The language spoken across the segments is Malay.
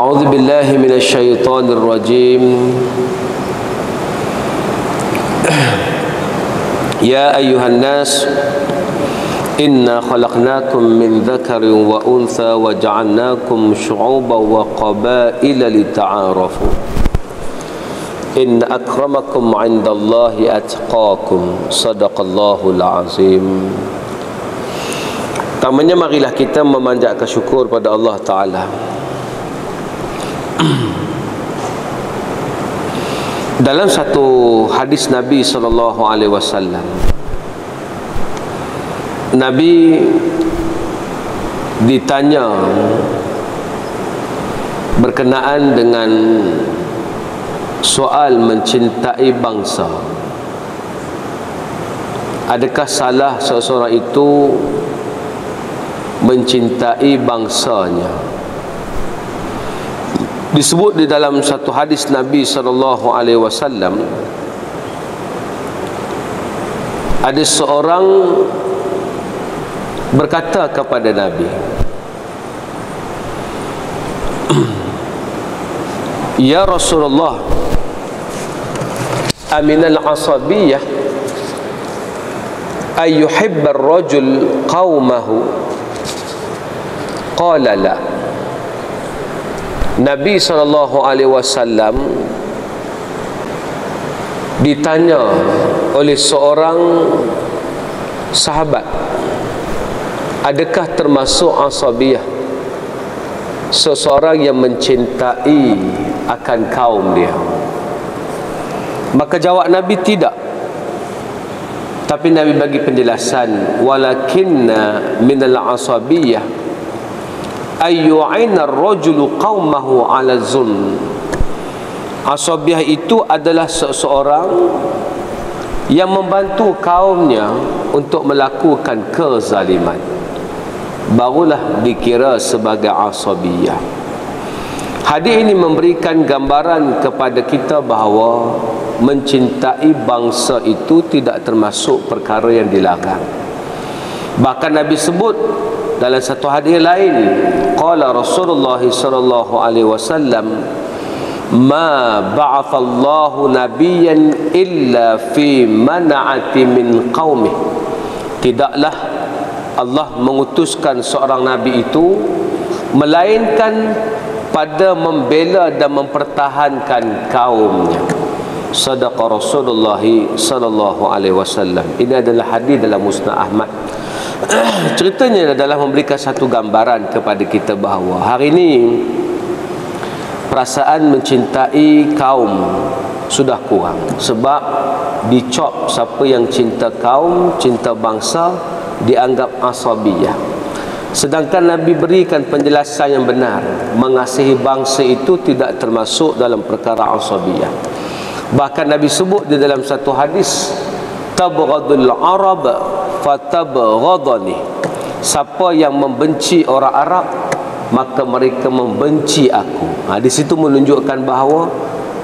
أعوذ بالله من الشيطان الرجيم. يا أيها الناس إنا خلقناكم من ذكر وأنثى وجعلناكم شعوبا وقبائل لتعارفوا إن أكرمكم عند الله أتقاكم صدق الله العظيم. Pertamanya marilah kita memanjatkan syukur pada Allah Ta'ala. Dalam satu hadis Nabi SAW, Nabi ditanya berkenaan dengan soal mencintai bangsa. Adakah salah seseorang itu mencintai bangsanya? Disebut di dalam satu hadis Nabi SAW, ada seorang berkata kepada Nabi, Ya Rasulullah, aminal asabiyah ayyuhibbar rajul qawmahu? Qala la. Nabi SAW ditanya oleh seorang sahabat, adakah termasuk asabiyah seseorang yang mencintai akan kaum dia? Maka jawab Nabi, tidak. Tapi Nabi bagi penjelasan, walakinna minal asabiyah ayyu'ina ar-rajulu qaumahu 'ala zulm. Asabiyah itu adalah seseorang yang membantu kaumnya untuk melakukan kezaliman, barulah dikira sebagai asabiyah. Hadis ini memberikan gambaran kepada kita bahawa mencintai bangsa itu tidak termasuk perkara yang dilarang. Bahkan Nabi sebut dalam satu hadis lain, qala Rasulullah sallallahu alaihi wasallam, ma ba'athallahu nabiyyan illa fi man'ati min qaumi. Tidaklah Allah mengutuskan seorang nabi itu melainkan pada membela dan mempertahankan kaumnya. Sadaqa Rasulullah sallallahu alaihi wasallam. Ini adalah hadis dalam Musnad Ahmad. Ceritanya adalah memberikan satu gambaran kepada kita bahawa hari ini perasaan mencintai kaum sudah kurang, sebab dicop siapa yang cinta kaum, cinta bangsa, dianggap asabiyah. Sedangkan Nabi berikan penjelasan yang benar, mengasihi bangsa itu tidak termasuk dalam perkara asabiyah. Bahkan Nabi sebut di dalam satu hadis, tabghadul arab fatabghadani. Siapa yang membenci orang Arab, maka mereka membenci aku. Di situ menunjukkan bahawa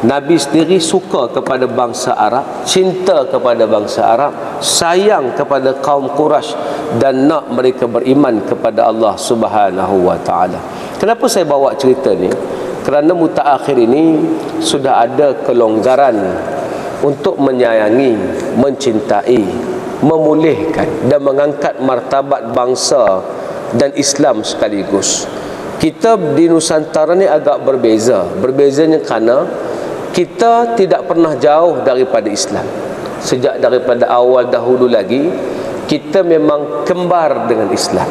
Nabi sendiri suka kepada bangsa Arab, cinta kepada bangsa Arab, sayang kepada kaum Quraisy, dan nak mereka beriman kepada Allah Subhanahu wa taala. Kenapa saya bawa cerita ni? Kerana mutaakhir ini sudah ada kelonggaran untuk menyayangi, mencintai, memulihkan dan mengangkat martabat bangsa dan Islam sekaligus. Kita di Nusantara ni agak berbeza. Berbezanya kerana kita tidak pernah jauh daripada Islam. Sejak daripada awal dahulu lagi, kita memang kembar dengan Islam.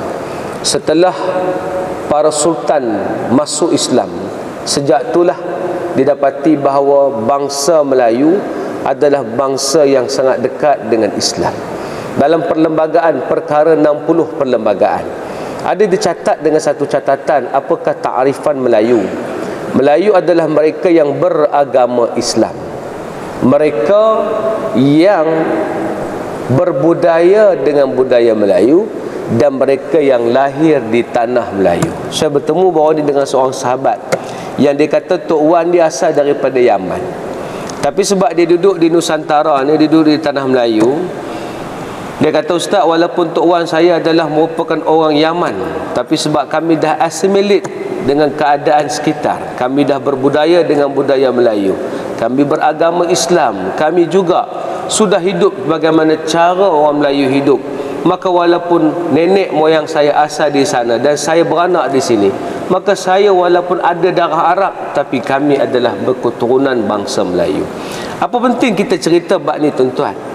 Setelah para sultan masuk Islam, sejak itulah didapati bahawa bangsa Melayu adalah bangsa yang sangat dekat dengan Islam. Dalam perlembagaan, perkara 60 perlembagaan, ada dicatat dengan satu catatan, apakah ta'rifan Melayu? Melayu adalah mereka yang beragama Islam, mereka yang berbudaya dengan budaya Melayu, dan mereka yang lahir di tanah Melayu. Saya bertemu baru ni dengan seorang sahabat yang dia kata Tok Wan dia asal daripada Yaman, tapi sebab dia duduk di Nusantara ni, dia duduk di tanah Melayu, Dia kata, Ustaz, walaupun Tok Wan saya adalah merupakan orang Yaman, tapi sebab kami dah assimilate dengan keadaan sekitar, kami dah berbudaya dengan budaya Melayu, kami beragama Islam, kami juga sudah hidup bagaimana cara orang Melayu hidup, maka walaupun nenek moyang saya asal di sana dan saya beranak di sini, maka saya walaupun ada darah Arab, tapi kami adalah berketurunan bangsa Melayu. Apa penting kita cerita bab ni, tuan-tuan?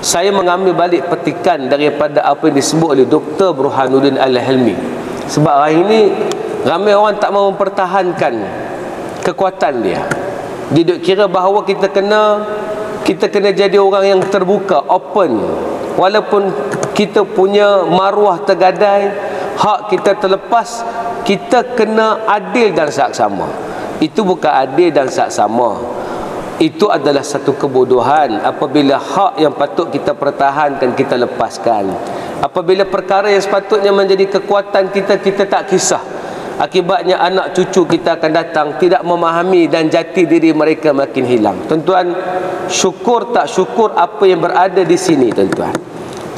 Saya mengambil balik petikan daripada apa yang disebut oleh Dr. Burhanuddin Al-Hilmi. Sebab hari ini ramai orang tak mahu mempertahankan kekuatan dia. Dia duk kira bahawa kita kena jadi orang yang terbuka, open. Walaupun kita punya maruah tergadai, hak kita terlepas, kita kena adil dan saksama. Itu bukan adil dan saksama. Itu adalah satu kebodohan apabila hak yang patut kita pertahankan kita lepaskan. Apabila perkara yang sepatutnya menjadi kekuatan kita, kita tak kisah. Akibatnya anak cucu kita akan datang tidak memahami dan jati diri mereka makin hilang. Tuan-tuan, syukur tak syukur apa yang berada di sini, tuan-tuan.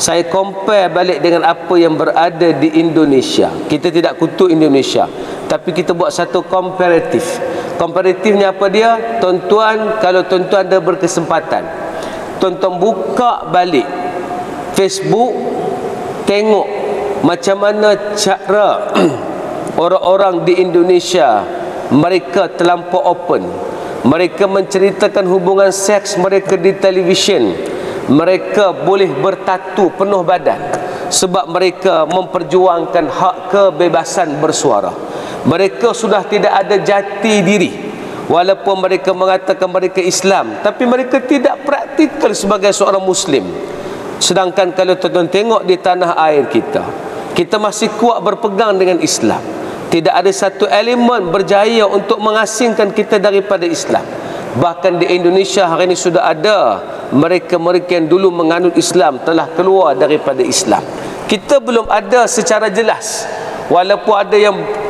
Saya compare balik dengan apa yang berada di Indonesia. Kita tidak kutuk Indonesia, tapi kita buat satu komparatif. Komparatifnya apa dia? Tuan-tuan, kalau tuan-tuan ada berkesempatan, tuan-tuan buka balik Facebook, tengok macam mana cara orang-orang di Indonesia, mereka terlampau open. Mereka menceritakan hubungan seks mereka di televisyen. Mereka boleh bertatu penuh badan sebab mereka memperjuangkan hak kebebasan bersuara. Mereka sudah tidak ada jati diri. Walaupun mereka mengatakan mereka Islam, tapi mereka tidak praktikal sebagai seorang Muslim. Sedangkan kalau tuan-tuan tengok di tanah air kita, kita masih kuat berpegang dengan Islam. Tidak ada satu elemen berjaya untuk mengasingkan kita daripada Islam. Bahkan di Indonesia hari ini sudah ada mereka-mereka yang dulu menganut Islam telah keluar daripada Islam. Kita belum ada secara jelas. Walaupun ada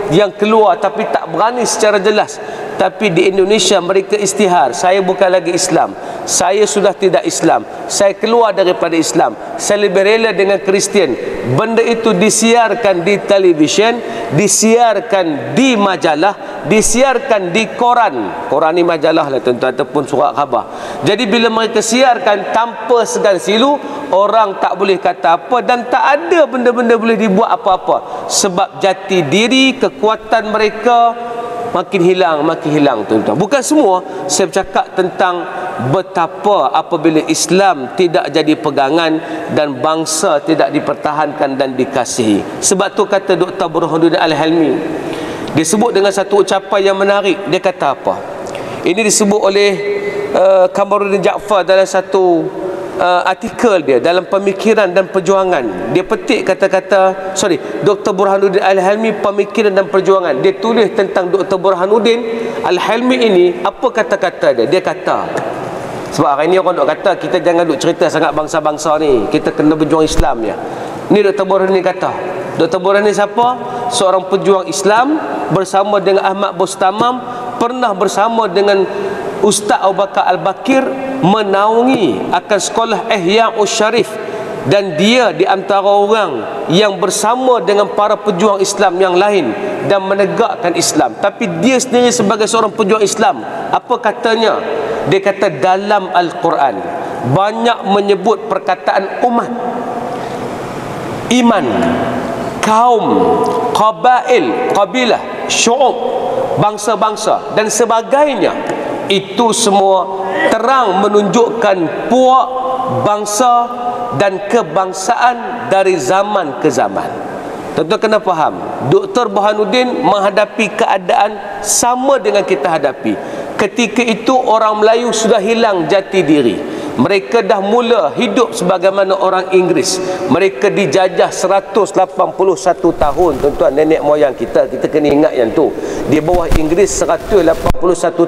yang keluar tapi tak berani secara jelas. Tapi di Indonesia mereka istihar, saya bukan lagi Islam, saya sudah tidak Islam, saya keluar daripada Islam, saya lebih rela dengan Kristian. Benda itu disiarkan di televisyen, disiarkan di majalah, disiarkan di koran. Koran ni majalah lah tuan-tuan, ataupun surat khabar. Jadi bila mereka siarkan tanpa segan silu, orang tak boleh kata apa dan tak ada benda-benda boleh dibuat apa-apa. Sebab jati diri, kekuatan mereka makin hilang tuan-tuan. Bukan semua, saya bercakap tentang betapa apabila Islam tidak jadi pegangan dan bangsa tidak dipertahankan dan dikasihi. Sebab tu kata Dr. Burhanuddin Al-Hilmi, dia sebut dengan satu ucapan yang menarik. Dia kata apa? Ini disebut oleh Kamaruddin Jaafar dalam satu artikel dia dalam Pemikiran dan Perjuangan. Dia petik kata-kata, Dr. Burhanuddin Al-Hilmi, Pemikiran dan Perjuangan. Dia tulis tentang Dr. Burhanuddin Al-Hilmi ini. Apa kata-kata dia? Dia kata, sebab hari ni orang duk kata kita jangan duk cerita sangat bangsa-bangsa ni, kita kena berjuang Islam ya. Ni Dr. Burhanuddin kata. Dr. Burhanuddin siapa? Seorang pejuang Islam bersama dengan Ahmad Bustamam, pernah bersama dengan Ustaz Abu Bakar Al-Bakir menaungi akan sekolah Ihya'us Syarif, dan dia di antara orang yang bersama dengan para pejuang Islam yang lain dan menegakkan Islam. Tapi dia sendiri sebagai seorang pejuang Islam, apa katanya? Dia kata dalam Al-Quran banyak menyebut perkataan umat, iman, kaum, qabail, qabilah, syu'ub, bangsa-bangsa dan sebagainya. Itu semua terang menunjukkan puak bangsa dan kebangsaan dari zaman ke zaman. Tuan-tuan kena faham, Dr. Burhanuddin menghadapi keadaan sama dengan kita hadapi. Ketika itu orang Melayu sudah hilang jati diri. Mereka dah mula hidup sebagaimana orang Inggeris. Mereka dijajah 181 tahun, tuan-tuan, nenek moyang kita. Kita kena ingat yang tu. Di bawah Inggeris 181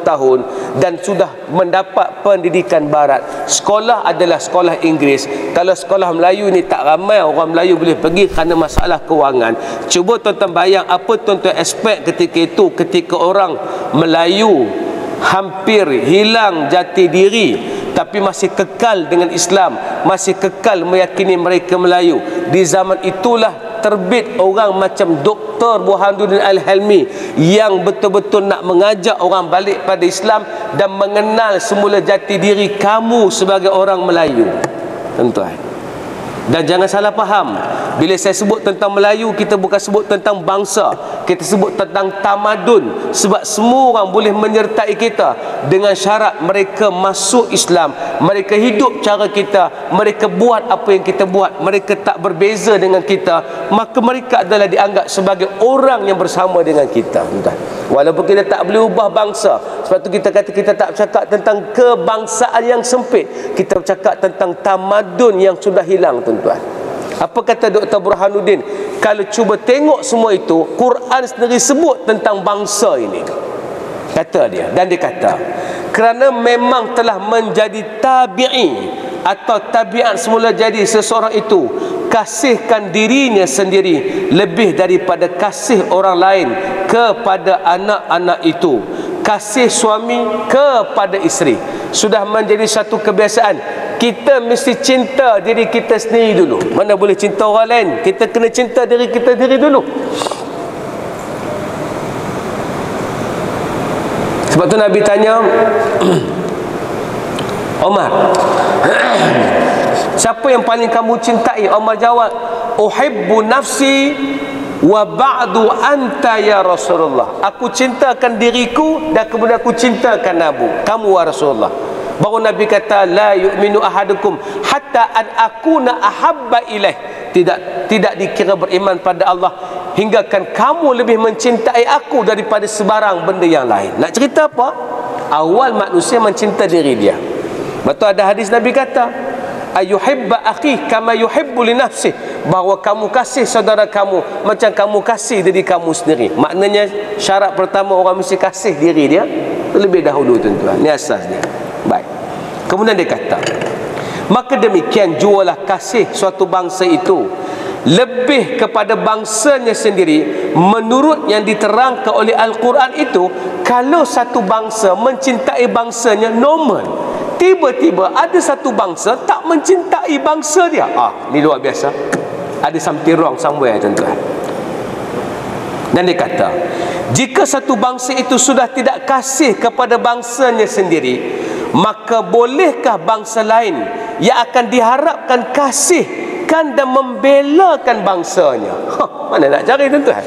tahun dan sudah mendapat pendidikan barat. Sekolah adalah sekolah Inggeris. Kalau sekolah Melayu ni tak ramai orang Melayu boleh pergi kerana masalah kewangan. Cuba tuan-tuan bayang apa tuan-tuan expect ketika itu, ketika orang Melayu hampir hilang jati diri. tapi masih kekal dengan Islam, masih kekal meyakini mereka Melayu. Di zaman itulah terbit orang macam Dr. Burhanuddin Al-Helmi yang betul-betul nak mengajak orang balik pada Islam dan mengenal semula jati diri kamu sebagai orang Melayu. Tuan-tuan, dan jangan salah faham, bila saya sebut tentang Melayu, kita bukan sebut tentang bangsa, kita sebut tentang tamadun. Sebab semua orang boleh menyertai kita dengan syarat mereka masuk Islam, mereka hidup cara kita, mereka buat apa yang kita buat, mereka tak berbeza dengan kita, maka mereka adalah dianggap sebagai orang yang bersama dengan kita. Walaupun kita tak boleh ubah bangsa. Sebab tu kita kata kita tak bercakap tentang kebangsaan yang sempit, kita bercakap tentang tamadun yang sudah hilang, tuan-tuan. Apa kata Dr. Burhanuddin? Kalau cuba tengok semua itu, Quran sendiri sebut tentang bangsa ini, kata dia. Dan dia kata, kerana memang telah menjadi tabi'i atau tabiat semula jadi seseorang itu kasihkan dirinya sendiri lebih daripada kasih orang lain kepada anak-anak itu, kasih suami kepada isteri. Sudah menjadi satu kebiasaan. Kita mesti cinta diri kita sendiri dulu. Mana boleh cinta orang lain, kita kena cinta diri kita sendiri dulu. Sebab tu Nabi tanya Omar, siapa yang paling kamu cintai? Omar jawab, uhibbu nafsi wa ba'du anta ya Rasulullah. Aku cintakan diriku dan kemudian aku cintakan kamu wa Rasulullah. Baru Nabi kata, la yu'minu ahadukum hatta an akuna ahabba ilaih. Tidak dikira beriman pada Allah hinggakan kamu lebih mencintai aku daripada sebarang benda yang lain. Nak cerita apa? Awal manusia mencinta diri dia. Betul, ada hadis Nabi kata, ayuhibba akhi kama yuhibbu li nafsih, bahawa kamu kasih saudara kamu macam kamu kasih diri kamu sendiri. Maknanya syarat pertama orang mesti kasih diri dia terlebih dahulu, tuan-tuan. Ini asasnya. Baik. Kemudian dia kata, maka demikian jualah kasih suatu bangsa itu lebih kepada bangsanya sendiri menurut yang diterangkan oleh Al-Quran itu. Kalau satu bangsa mencintai bangsanya normal, tiba-tiba ada satu bangsa tak mencintai bangsa dia, ni luar biasa. Ada something wrong somewhere, tuan-tuan. Dan dia kata, jika satu bangsa itu sudah tidak kasih kepada bangsanya sendiri, maka bolehkah bangsa lain yang akan diharapkan kasihkan dan membelakan bangsanya? Mana nak cari, tuan-tuan?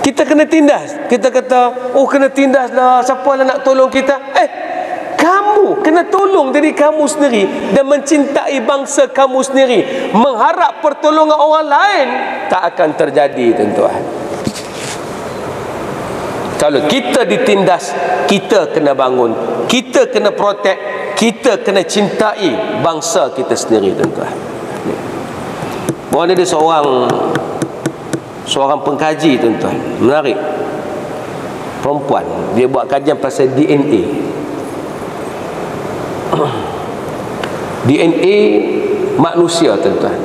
Kita kena tindas. Kita kata, oh kena tindas lah, siapa lah nak tolong kita? Kamu kena tolong diri kamu sendiri dan mencintai bangsa kamu sendiri. Mengharap pertolongan orang lain tak akan terjadi, tuan-tuan. Kalau kita ditindas, kita kena bangun, kita kena protek, kita kena cintai bangsa kita sendiri, tuan-tuan. Baru ada seorang pengkaji, tuan-tuan, menarik, perempuan. Dia buat kajian pasal DNA. DNA manusia, tuan-tuan.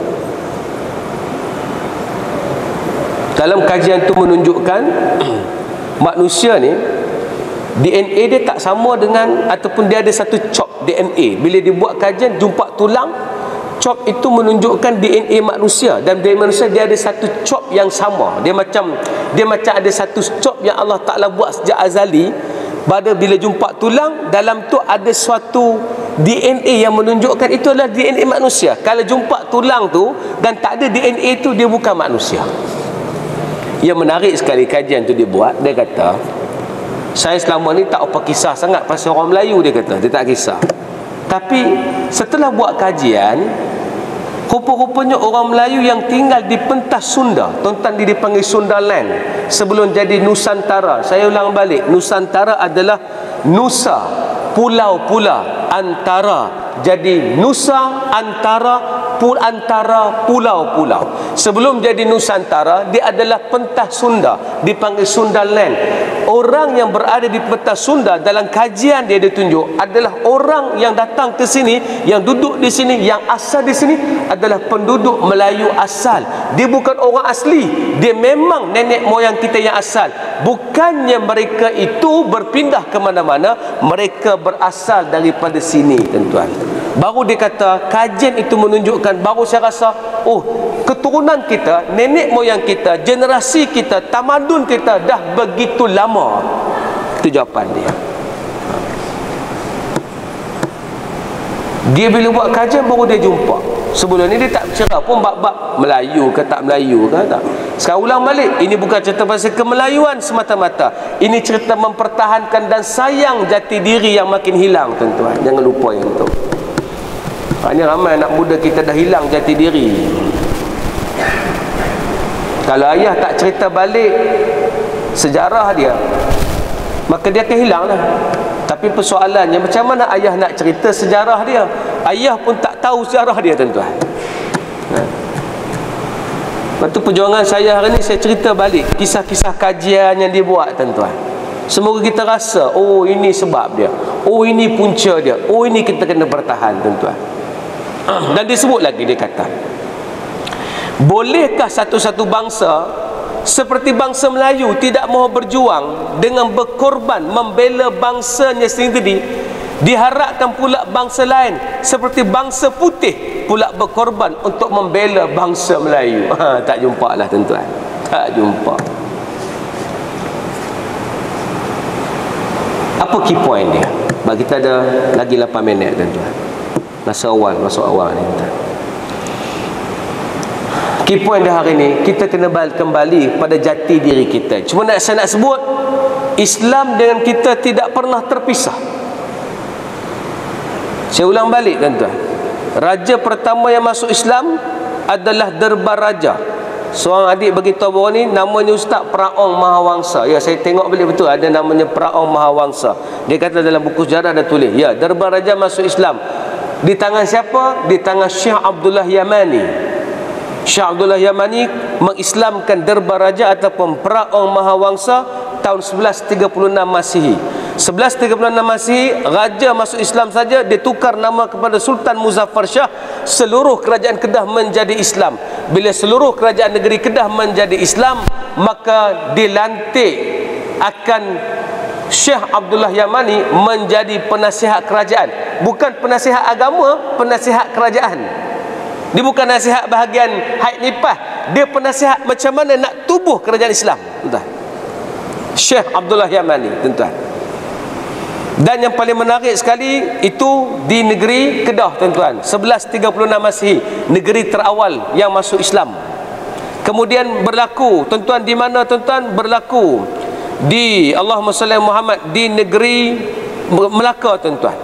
Dalam kajian itu menunjukkan manusia ni DNA dia tak sama dengan, ataupun dia ada satu cop DNA. Bila dia buat kajian jumpa tulang, cop itu menunjukkan DNA manusia. Dan DNA manusia dia ada satu cop yang sama. Dia macam ada satu cop yang Allah Ta'ala buat sejak azali. Pada bila jumpa tulang, dalam tu ada suatu DNA yang menunjukkan itu adalah DNA manusia. Kalau jumpa tulang tu dan tak ada DNA tu, dia bukan manusia. Yang menarik sekali kajian tu dia buat. Dia kata, saya selama ni tak apa kisah sangat pasal orang Melayu, dia kata. Dia tak kisah. Tapi setelah buat kajian, rupa-rupanya orang Melayu yang tinggal di pentas Sunda, tuan-tuan, dia dipanggil Sundaland sebelum jadi Nusantara. Saya ulang balik, Nusantara adalah Nusa, pulau-pulau, antara. Jadi Nusa, antara pulau-pulau. Sebelum jadi Nusantara, dia adalah pentas Sunda, dipanggil Sundaland. Orang yang berada di pentas Sunda dalam kajian dia ditunjuk adalah orang yang datang ke sini, yang duduk di sini, yang asal di sini adalah penduduk Melayu asal. Dia bukan orang asli, dia memang nenek moyang kita yang asal. bukannya mereka itu berpindah ke mana-mana, mereka berasal daripada sini, tuan-tuan. Baru dia kata kajian itu menunjukkan, baru saya rasa, oh, keturunan kita, nenek moyang kita, generasi kita, tamadun kita dah begitu lama. Itu jawapan dia. Dia bila buat kajian baru dia jumpa. Sebelum ni dia tak bercerita pun bab-bab Melayu ke tak Melayu ke tak. Sekarang ulang balik, ini bukan cerita pasal kemelayuan semata-mata. Ini cerita mempertahankan dan sayang jati diri yang makin hilang, tuan-tuan. Jangan lupa yang tu. Hanya ramai anak muda kita dah hilang jati diri. Kalau ayah tak cerita balik sejarah dia, maka dia akan hilang lah. Tapi persoalannya, macam mana ayah nak cerita sejarah dia? Ayah pun tak tahu sejarah dia, tuan-tuan. Lepas tu perjuangan saya hari ni, saya cerita balik kisah-kisah kajian yang dia buat, tuan-tuan. Semoga kita rasa, oh ini sebab dia, oh ini punca dia, oh ini kita kena bertahan, tuan-tuan. Dan disebut lagi, dia kata, bolehkah satu-satu bangsa seperti bangsa Melayu tidak mahu berjuang dengan berkorban membela bangsanya sendiri, diharapkan pula bangsa lain seperti bangsa putih pula berkorban untuk membela bangsa Melayu? Tak jumpa lah, tuan-tuan. Tak jumpa. Apa key point dia? Bagi kita ada lagi 8 minit, tuan-tuan. Masa awal, masuk awal ni, tuan. Key point dia hari ni, kita kena kembali pada jati diri kita. Cuma saya nak sebut, Islam dengan kita tidak pernah terpisah. Saya ulang balik, tuan-tuan. Raja pertama yang masuk Islam adalah Derbar Raja. Seorang adik beritahu bahawa ni namanya Ustaz Praong Mahawangsa. Ya, saya tengok balik betul ada namanya Praong Mahawangsa. Dia kata dalam buku sejarah ada tulis, ya, Derbar Raja masuk Islam. Di tangan siapa? Di tangan Syekh Abdullah Yamani. Syekh Abdullah Yamani mengislamkan Derbar Raja ataupun Praong Mahawangsa tahun 1136 Masihi. 1136 Masihi, raja masuk Islam saja, dia tukar nama kepada Sultan Muzaffar Shah. Seluruh kerajaan Kedah menjadi Islam. Bila seluruh kerajaan negeri Kedah menjadi Islam, maka dilantik akan Syekh Abdullah Yamani menjadi penasihat kerajaan. Bukan penasihat agama, penasihat kerajaan. Dia bukan nasihat bahagian haid nipah, dia penasihat macam mana nak tubuh kerajaan Islam, tuan. Syekh Abdullah Yamani, tuan-tuan. Dan yang paling menarik sekali itu di negeri Kedah, tuan-tuan. 1136 Masihi, negeri terawal yang masuk Islam. Kemudian berlaku, tuan-tuan, di mana, tuan-tuan? Berlaku di Allahumma salli Muhammad, di negeri Melaka, tuan-tuan.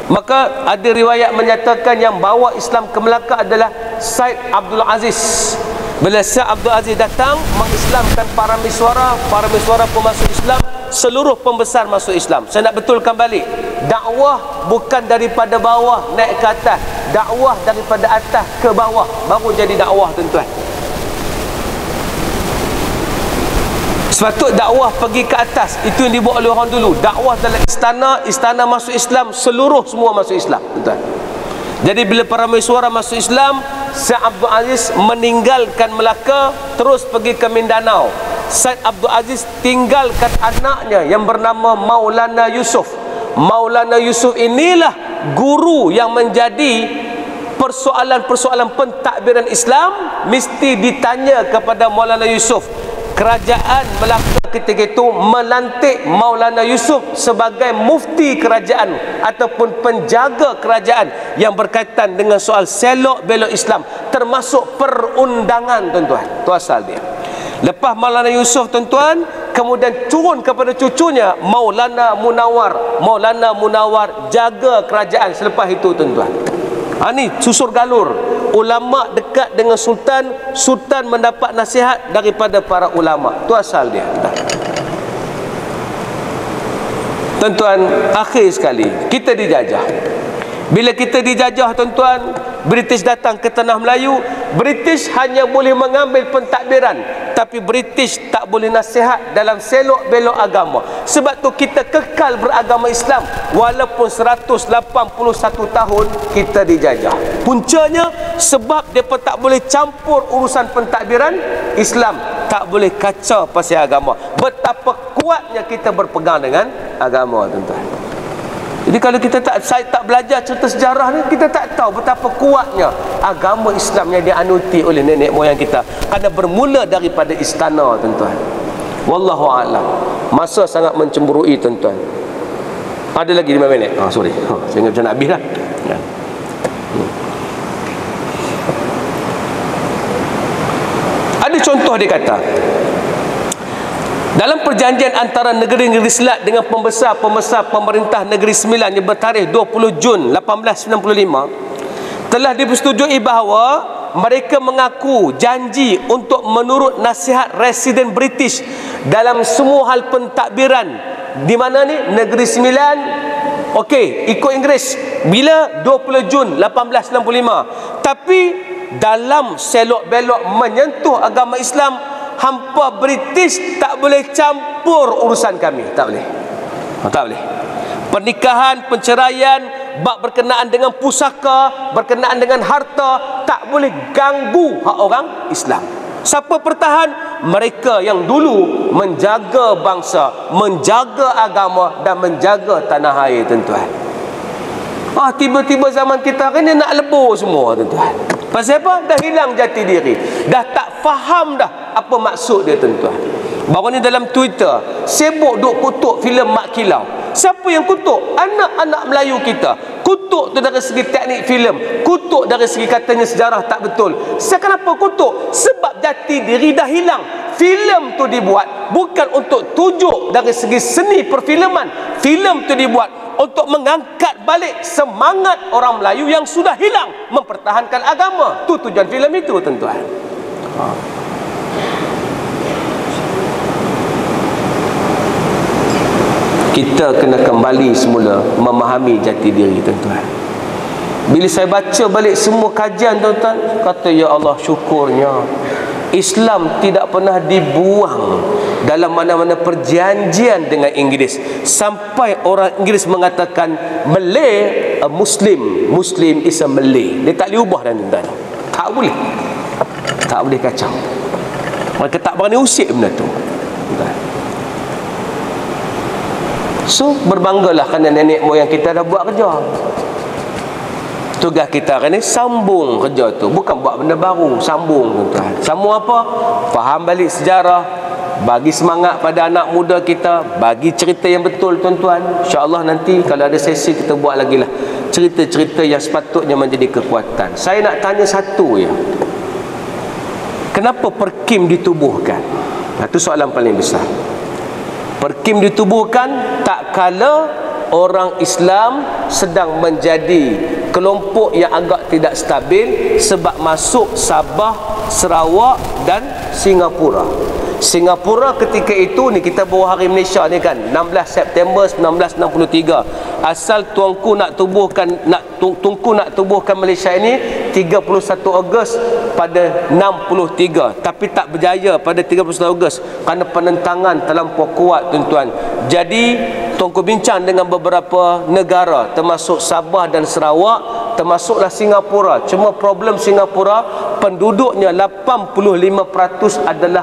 Maka ada riwayat menyatakan yang bawa Islam ke Melaka adalah Syed Abdul Aziz. Bila Syed Abdul Aziz datang mengislamkan para miswara pun masuk Islam, seluruh pembesar masuk Islam. Saya nak betulkan balik, dakwah bukan daripada bawah naik ke atas, dakwah daripada atas ke bawah baru jadi dakwah, tuan-tuan. Sepatut dakwah pergi ke atas, itu yang dibuat oleh orang dulu. Dakwah dalam istana masuk Islam, seluruh semua masuk Islam, tuan-tuan. Jadi bila para miswara masuk Islam, Syed Abdul Aziz meninggalkan Melaka, terus pergi ke Mindanao. Syed Abdul Aziz tinggalkan anaknya yang bernama Maulana Yusuf. Maulana Yusuf inilah guru yang menjadi persoalan-persoalan pentadbiran Islam mesti ditanya kepada Maulana Yusuf. Kerajaan Melaka ketika itu melantik Maulana Yusuf sebagai mufti kerajaan ataupun penjaga kerajaan yang berkaitan dengan soal selok belok Islam, termasuk perundangan, tuan-tuan. Itu asal dia. Lepas Maulana Yusuf, tuan-tuan, kemudian turun kepada cucunya Maulana Munawar jaga kerajaan selepas itu, tuan-tuan. Ini susur galur, ulama dekat dengan sultan, sultan mendapat nasihat daripada para ulama. Itu asal dia. Tuan-tuan, akhir sekali kita dijajah. Bila kita dijajah, tuan-tuan, British datang ke tanah Melayu, British hanya boleh mengambil pentadbiran, tapi British tak boleh nasihat dalam selok belok agama. Sebab tu kita kekal beragama Islam walaupun 181 tahun kita dijajah. Puncanya sebab mereka tak boleh campur urusan pentadbiran, Islam tak boleh kacau pasal agama. Betapa kuatnya kita berpegang dengan agama, tuan-tuan. Jadi kalau kita tak belajar cerita sejarah ni, kita tak tahu betapa kuatnya agama Islam yang dianuti oleh nenek moyang kita, kerana bermula daripada istana, tuan-tuan. Wallahu a'lam. Masa sangat mencemburui, tuan-tuan. Ada lagi 5 minit. Sorry. Saya ingat macam nak habis lah. Ya. Ada contoh dia kata, dalam perjanjian antara negeri-negeri Selat dengan pembesar-pembesar pemerintah Negeri Sembilan yang bertarikh 20 Jun 1895, telah dipersetujui bahawa mereka mengaku janji untuk menurut nasihat residen British dalam semua hal pentadbiran. Di mana ni? Negeri Sembilan. Okey, ikut Inggeris. Bila? 20 Jun 1865. Tapi dalam selok belok menyentuh agama Islam, hampa British tak boleh campur urusan kami. Tak boleh. Tak boleh. Pernikahan, perceraian, bab berkenaan dengan pusaka, berkenaan dengan harta, tak boleh ganggu hak orang Islam. Siapa pertahan? Mereka yang dulu menjaga bangsa, menjaga agama dan menjaga tanah air, tuan-tuan. Tiba-tiba zaman kita hari ni nak lebur semua, tuan-tuan. Pasal apa? Dah hilang jati diri. Dah tak faham dah apa maksud dia, tuan-tuan. Baru ni dalam Twitter sibuk duk kutuk filem Mak Kilau. Siapa yang kutuk? Anak-anak Melayu kita. Kutuk tu dari segi teknik filem, kutuk dari segi katanya sejarah tak betul. Kenapa kutuk? Sebab jati diri dah hilang. Filem tu dibuat bukan untuk tujuk dari segi seni perfilman. Filem tu dibuat untuk mengangkat balik semangat orang Melayu yang sudah hilang mempertahankan agama. Tu tujuan filem itu, tuan-tuan. Kita kena kembali semula memahami jati diri, tuan-tuan. Bila saya baca balik semua kajian, tuan-tuan, kata ya Allah, syukurnya Islam tidak pernah dibuang dalam mana-mana perjanjian dengan Inggeris, sampai orang Inggeris mengatakan Malay a Muslim, Muslim is a Malay. Dia tak boleh ubah dah, tuan-tuan. Tak boleh. Tak boleh kacau. Mereka tak berani usik benda tu, tuan-tuan. So berbanggalah kerana nenek moyang kita dah buat kerja. Tugas kita hari ni sambung kerja tu, bukan buat benda baru, sambung, tuan-tuan. Sambung apa? Faham balik sejarah, bagi semangat pada anak muda kita, bagi cerita yang betul, tuan-tuan. InsyaAllah nanti kalau ada sesi kita buat lagi lah cerita-cerita yang sepatutnya menjadi kekuatan. Saya nak tanya satu ya, kenapa Perkim ditubuhkan? Itu soalan paling besar. Perkim ditubuhkan tak kala orang Islam sedang menjadi kelompok yang agak tidak stabil sebab masuk Sabah, Sarawak dan Singapura. Singapura ketika itu ni, kita bawa hari Malaysia ni kan, 16 September 1963. Asal Tunku nak tubuhkan Malaysia ini 31 Ogos pada 63, tapi tak berjaya pada 31 Ogos kerana penentangan terlampau kuat, tuan-tuan. Jadi Tunku bincang dengan beberapa negara termasuk Sabah dan Sarawak, termasuklah Singapura. Cuma problem Singapura, penduduknya 85% adalah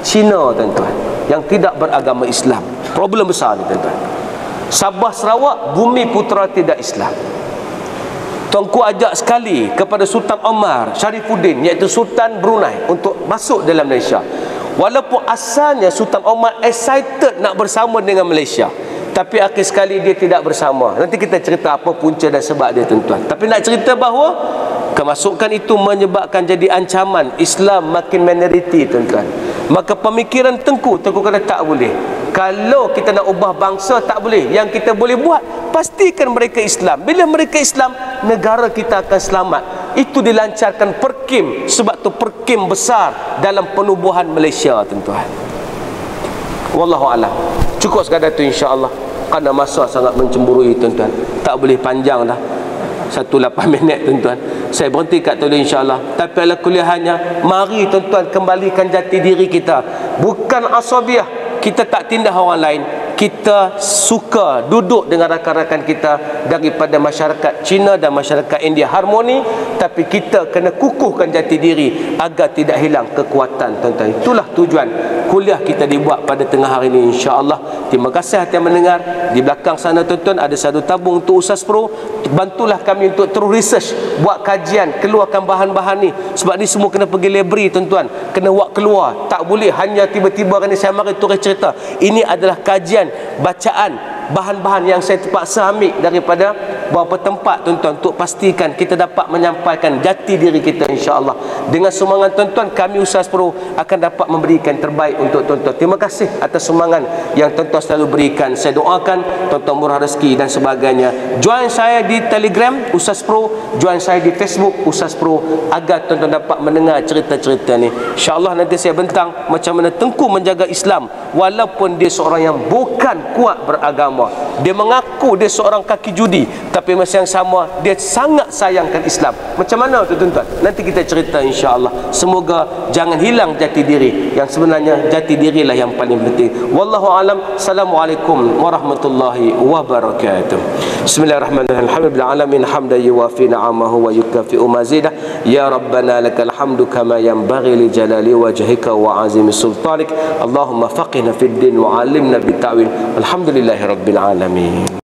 Cina, tuan-tuan, yang tidak beragama Islam. Problem besar ni, tuan-tuan. Sabah Sarawak bumi putera tidak Islam. Tuanku ajak sekali kepada Sultan Omar Sharifuddin, iaitu Sultan Brunei, untuk masuk dalam Malaysia. Walaupun asalnya Sultan Omar excited nak bersama dengan Malaysia, tapi akhir sekali dia tidak bersama. Nanti kita cerita apa punca dan sebab dia, tuan-tuan. Tapi nak cerita bahawa kemasukan itu menyebabkan jadi ancaman Islam makin minoriti, tuan-tuan. Maka pemikiran Tengku kata tak boleh. Kalau kita nak ubah bangsa, tak boleh. Yang kita boleh buat, pastikan mereka Islam. Bila mereka Islam, negara kita akan selamat. Itu dilancarkan Perkim. Sebab tu Perkim besar dalam penubuhan Malaysia, tuan-tuan. Wallahualam. Cukup sekadar tu, insya-Allah. Kerana masa sangat mencemburui, tuan-tuan. Tak boleh panjang dah. 18 minit tuan-tuan. Saya berhenti kat tu insya-Allah. Tapi ala kuliahannya, mari tuan-tuan kembalikan jati diri kita. Bukan asabiah, kita tak tindah orang lain. Kita suka duduk dengan rakan-rakan kita daripada masyarakat Cina dan masyarakat India harmoni, tapi kita kena kukuhkan jati diri agar tidak hilang kekuatan tuan-tuan. Itulah tujuan kuliah kita dibuat pada tengah hari ini insya-Allah. Terima kasih hati yang mendengar. Di belakang sana tuan-tuan ada satu tabung untuk Ustaz Pro. Bantulah kami untuk terus research, buat kajian, keluarkan bahan-bahan ni. Sebab ni semua kena pergi library tuan-tuan, kena buat keluar. Tak boleh hanya tiba-tiba ni saya mari tulis cerita. Ini adalah kajian, bacaan, bahan-bahan yang saya terpaksa ambil daripada beberapa tempat tuan-tuan, untuk pastikan kita dapat menyampaikan jati diri kita insya-Allah. Dengan sumbangan tuan-tuan, kami Ustaz Pro akan dapat memberikan terbaik untuk tuan-tuan. Terima kasih atas sumbangan yang tuan-tuan selalu berikan. Saya doakan tuan-tuan murah rezeki dan sebagainya. Join saya di Telegram Ustaz Pro, join saya di Facebook Ustaz Pro, agar tuan-tuan dapat mendengar cerita-cerita ni. Insya-Allah nanti saya bentang macam mana Tengku menjaga Islam walaupun dia seorang yang bukan kuat beragama. Dia mengaku dia seorang kaki judi, tapi masa yang sama dia sangat sayangkan Islam. Macam mana tu tuan-tuan? Nanti kita cerita insya-Allah. Semoga jangan hilang jati diri. Yang sebenarnya jati dirilah yang paling penting. Wallahu alam. Assalamualaikum warahmatullahi wabarakatuh. Bismillahirrahmanirrahim. Alhamdulillah alamin hamdan yuwafi ni'amahu wa yukafi'u mazidah. Ya Rabbana lakal hamdu kama yanbaghi li jalali wajhika wa azimi sultanik. Allahumma faqihna fid din wa 'allimna bit ta'wil. Alhamdulillahirabbil alamin.